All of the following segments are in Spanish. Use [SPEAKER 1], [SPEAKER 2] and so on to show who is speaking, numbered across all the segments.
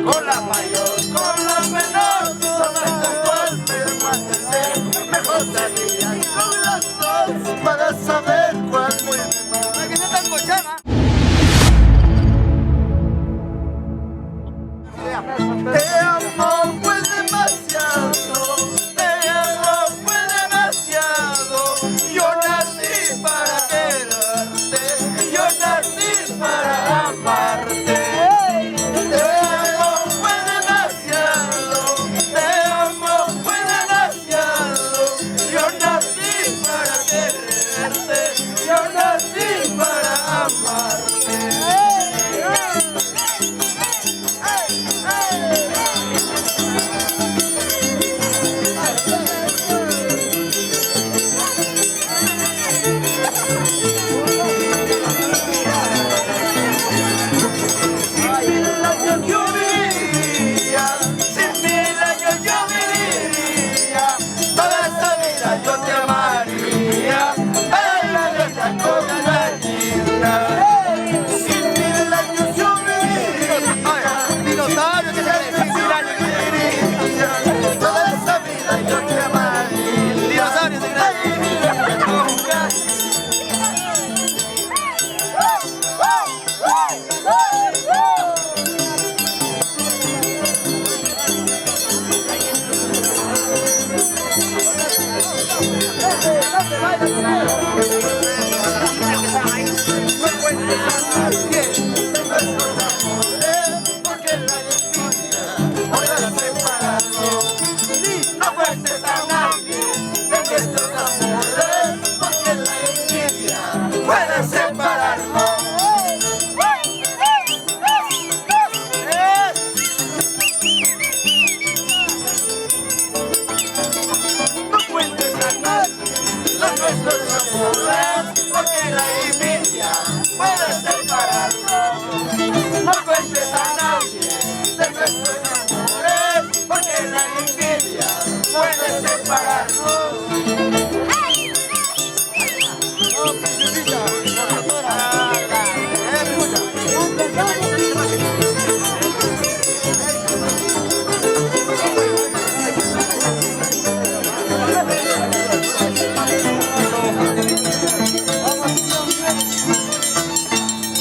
[SPEAKER 1] con la mayor, con la menor, sobre con cuál me mantener, mejor sería ir con las dos para saber cuál muy mejor. Aquí se está cochana. Te amo pues demasiado, te amo pues demasiado. Yo nací para quererte, yo nací para amarte. Te amo pues demasiado, te amo pues demasiado. Yo nací para quererte, yo nací para amarte.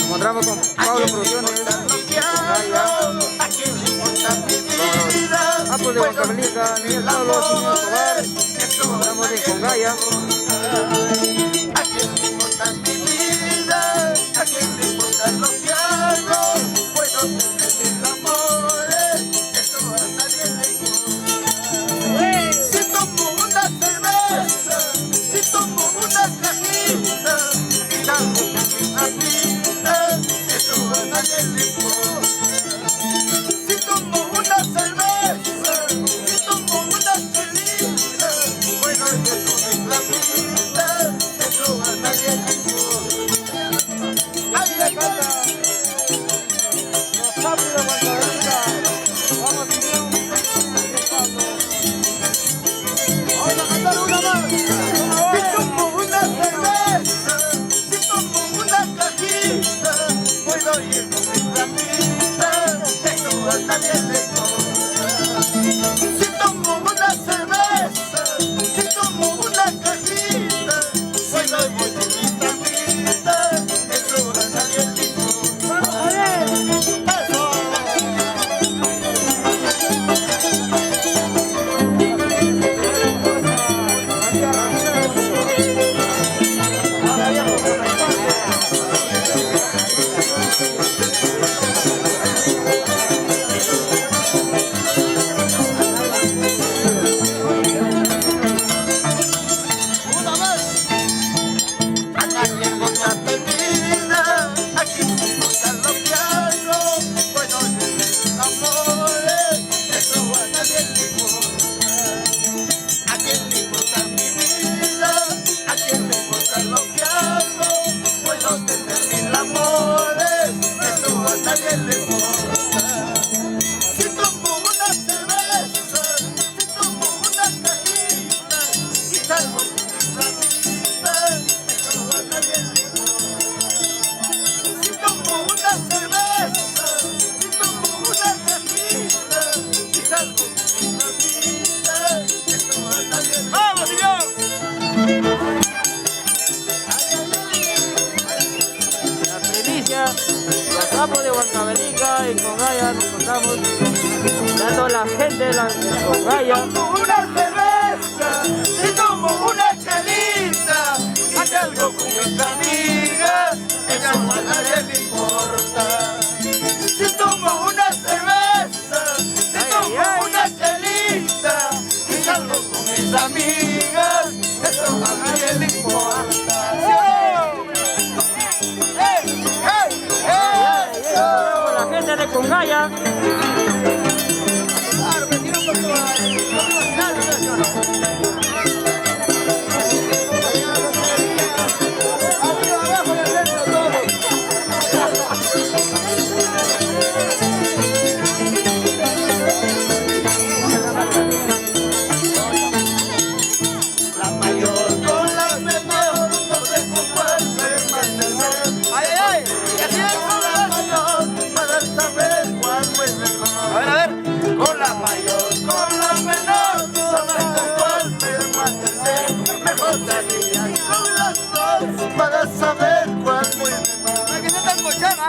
[SPEAKER 2] Encontramos con Pablo Producciones. Pues de Huancavelica, Miguel Pablo, Simón Escobar. Encontramos de Congaya.
[SPEAKER 1] ¿A quién le importa mi vida? ¿A quién le importa lo que hago? Puedo tener mis amores, eso a nadie le importa. Si tomo una cerveza, si tomo una cajita, y algo que me agita, eso a nadie le importa. Si tomo una cerveza, si tomo una chelita, bueno, yo con la vida.
[SPEAKER 2] Estamos de Huancavelica y con Gaya nos contamos. Ya toda la gente de con Gaya.
[SPEAKER 1] Tomo una cerveza, si tomo una chelita, si salgo con mis amigas, ella no a nadie le importa. Si tomo una cerveza, si tomo una chelita, si salgo con mis amigas, eso a nadie le importa.
[SPEAKER 2] La gente de Congaya.
[SPEAKER 1] La mayor con la menor, no sé con cuál me mantener. ¡Ay, ay! ¡Que así es con la mayor, para saber cuál es mejor! A ver, con la mayor, con la menor, no sé con cuál me mantener. Mejor sería con las dos, para saber cuál es mejor. ¡Ay, que no tan mochana!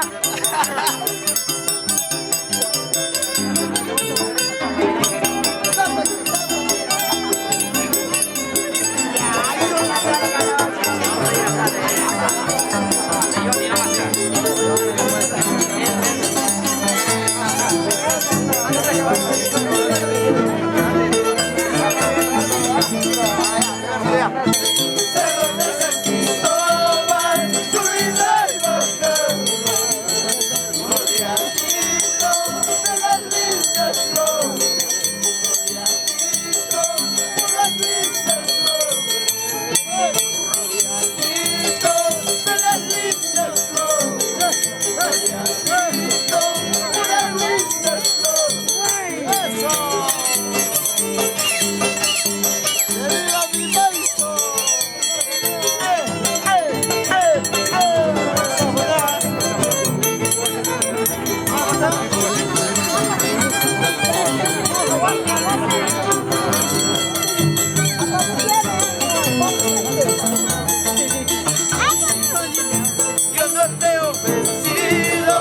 [SPEAKER 1] Cerro de San Cristóbal, subida y bajada, rodeadito de las lindas flores, rodeadito por las lindas flores, rodeadito de las lindas flores, rodeadito por las lindas flores. ¡Eso! ¡Viva mi México! Yo no te he ofrecido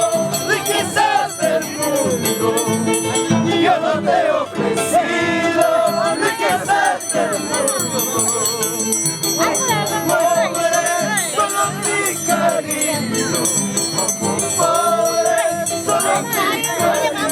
[SPEAKER 1] riquezas del mundo. Yo no te he ofrecido riquezas del mundo. Pobre, solo mi cariño. Como pobre, solo mi cariño.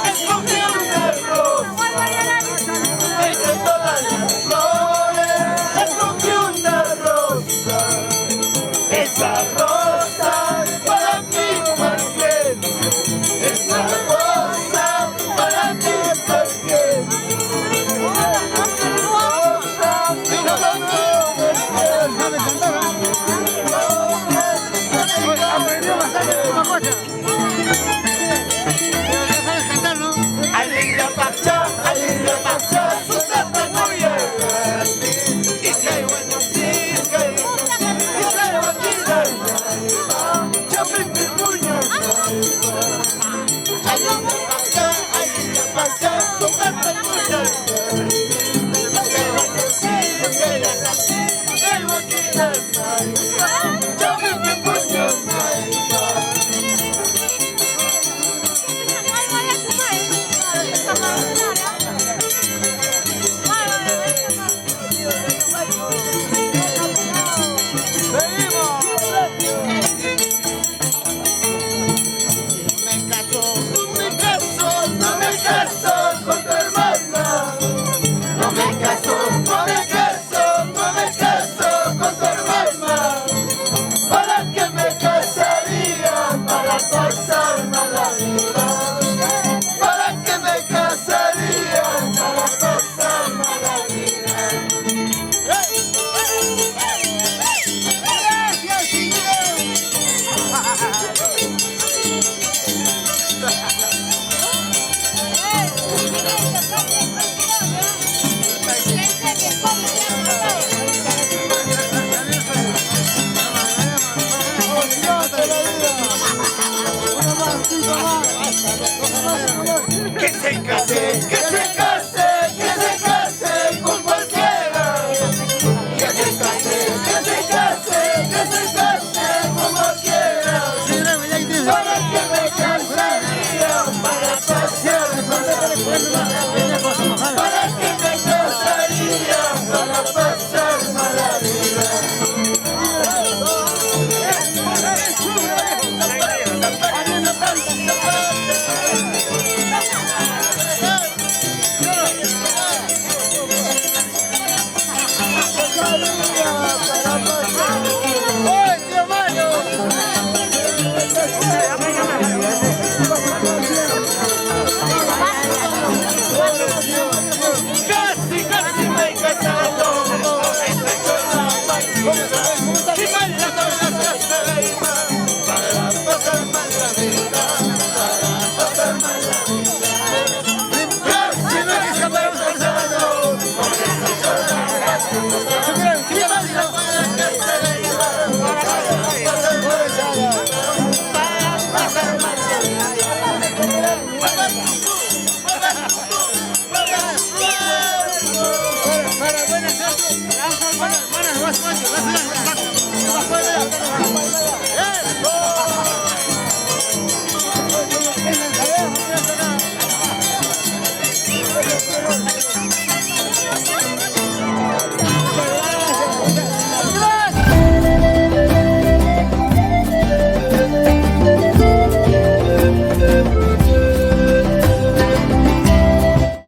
[SPEAKER 1] Escogí una rosa entre todas las flores. Escogí una rosa. Esa rosa para mí, Marcelo. Esa rosa para mí, Marcelo.
[SPEAKER 2] Aprendió bastante de una cosa.
[SPEAKER 1] Alegría pacha, su tata muy grande. Y que hay buenos días, y que hay buenos días. Yo me puño. Alegría pacha, su tata muy grande. Y que hay buenos días, que hay buenos días. Yo me puño. No me caso con tu hermana. No me caso, no me caso, no me caso con tu hermana. ¿Para qué me casaría? Para pasarme la vida. ¿Para qué me casaría? Para pasarme la vida. ¡Gracias, señor! ¡Dios te lo diga! que se case, que se case.